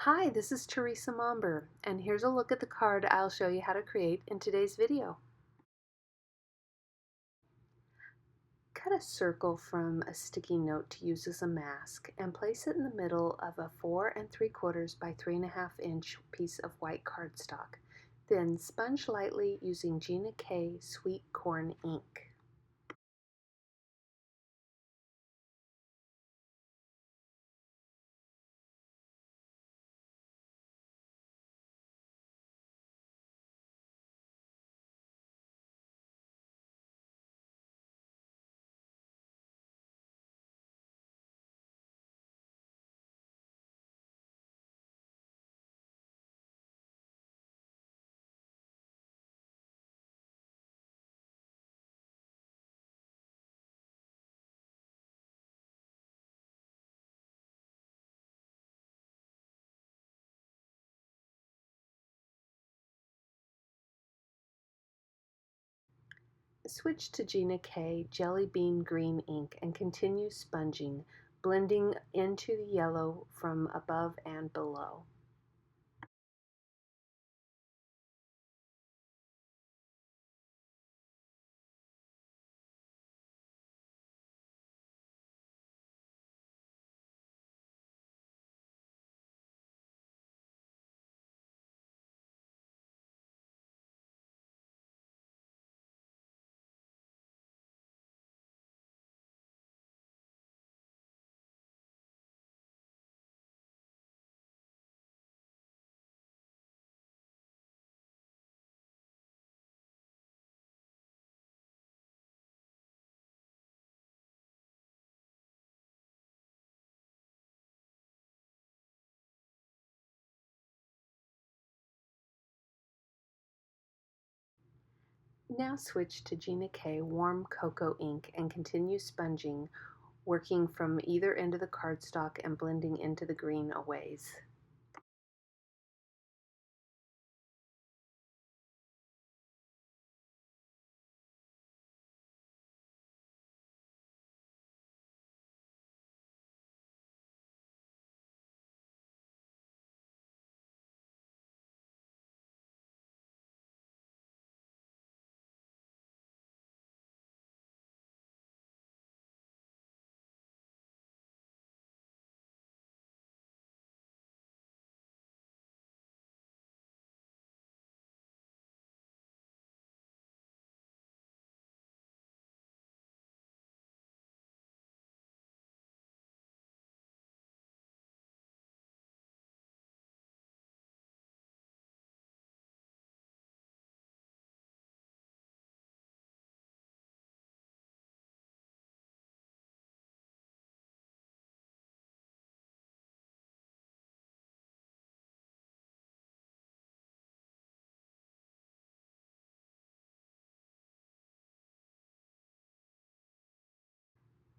Hi, this is Teresa Momber, and here's a look at the card I'll show you how to create in today's video. Cut a circle from a sticky note to use as a mask and place it in the middle of a 4 3/4 by 3.5 inch piece of white cardstock. Then sponge lightly using Gina K sweet corn ink. Switch to Gina K Jelly Bean Green ink and continue sponging, blending into the yellow from above and below. Now switch to Gina K Warm Cocoa ink and continue sponging, working from either end of the cardstock and blending into the green a ways.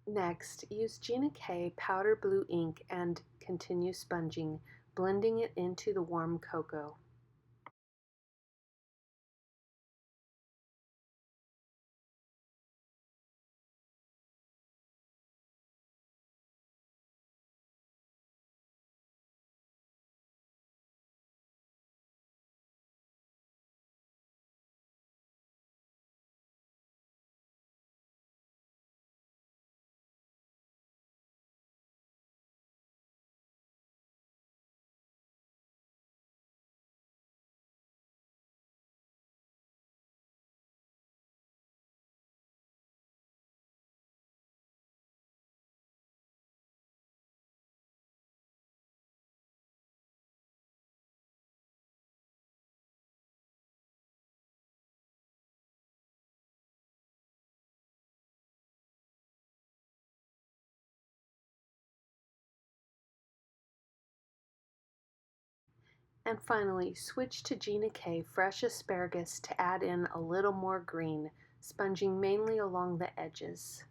Next, use Gina K powder blue ink and continue sponging, blending it into the warm cocoa. And finally, switch to Gina K Fresh Asparagus to add in a little more green, sponging mainly along the edges.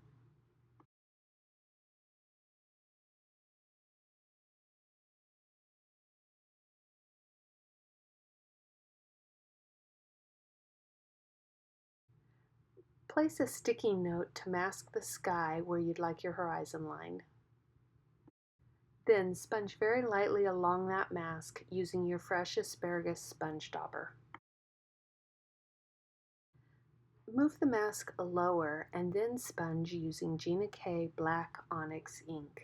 Place a sticky note to mask the sky where you'd like your horizon line. Then sponge very lightly along that mask using your fresh asparagus sponge dauber. Move the mask lower and then sponge using Gina K black Onyx ink.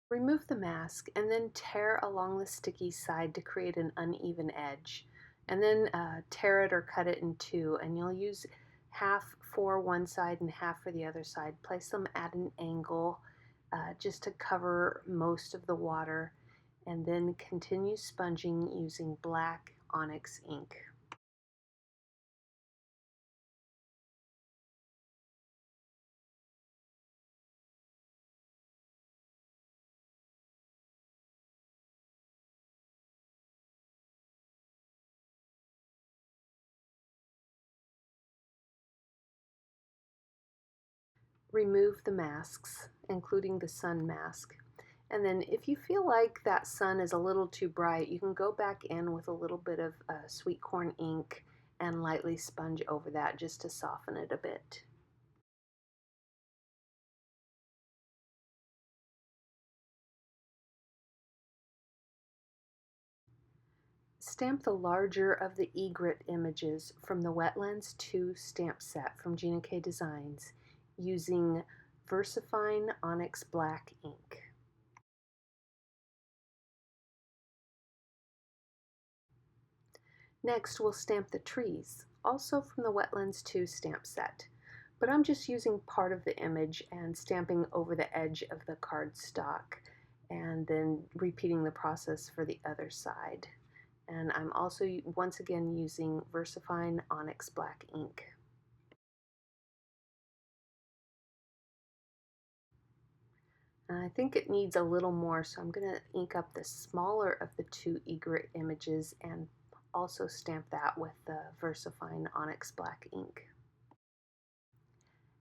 Remove the mask and then tear along the sticky side to create an uneven edge. And then tear it or cut it in two, and you'll use half for one side and half for the other side. Place them at an angle just to cover most of the water, and then continue sponging using black Onyx ink. Remove the masks, including the sun mask. And then if you feel like that sun is a little too bright, you can go back in with a little bit of sweet corn ink and lightly sponge over that just to soften it a bit. Stamp the larger of the egret images from the Wetlands 2 stamp set from Gina K Designs using Versafine Onyx Black ink. Next, we'll stamp the trees, also from the Wetlands 2 stamp set, but I'm just using part of the image and stamping over the edge of the cardstock and then repeating the process for the other side. And I'm also once again using Versafine Onyx Black ink. And I think it needs a little more, so I'm going to ink up the smaller of the two egret images and also stamp that with the Versafine Onyx Black ink.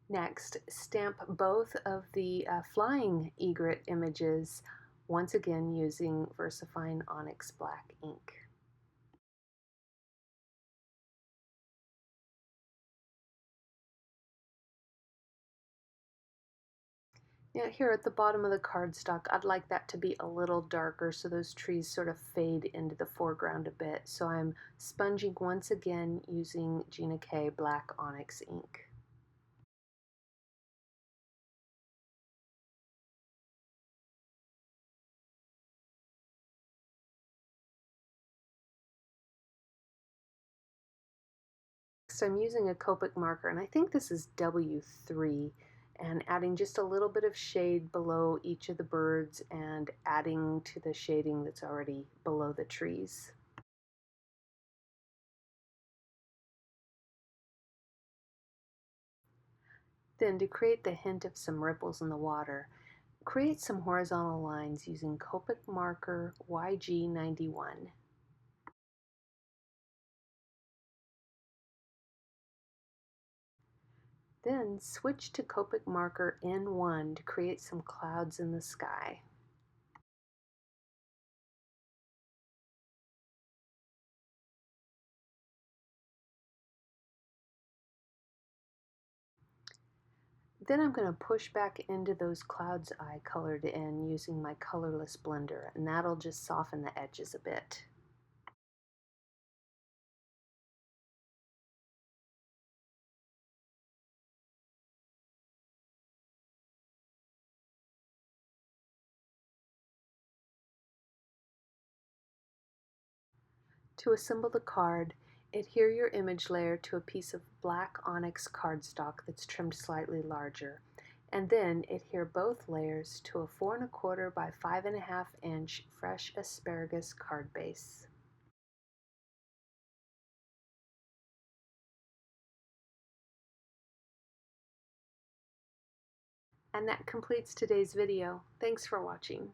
Next, stamp both of the flying egret images, once again using Versafine Onyx Black ink. Now here at the bottom of the cardstock, I'd like that to be a little darker so those trees sort of fade into the foreground a bit. So I'm sponging once again using Gina K Black Onyx ink. Next, I'm using a Copic marker, and I think this is W3, and adding just a little bit of shade below each of the birds and adding to the shading that's already below the trees. Then, to create the hint of some ripples in the water, create some horizontal lines using Copic marker YG91. Then switch to Copic marker N1 to create some clouds in the sky. Then I'm going to push back into those clouds I colored in using my colorless blender, and that'll just soften the edges a bit. To assemble the card, adhere your image layer to a piece of black onyx cardstock that's trimmed slightly larger, and then adhere both layers to a 4 1/4 by 5 1/2 inch fresh asparagus card base. And that completes today's video. Thanks for watching.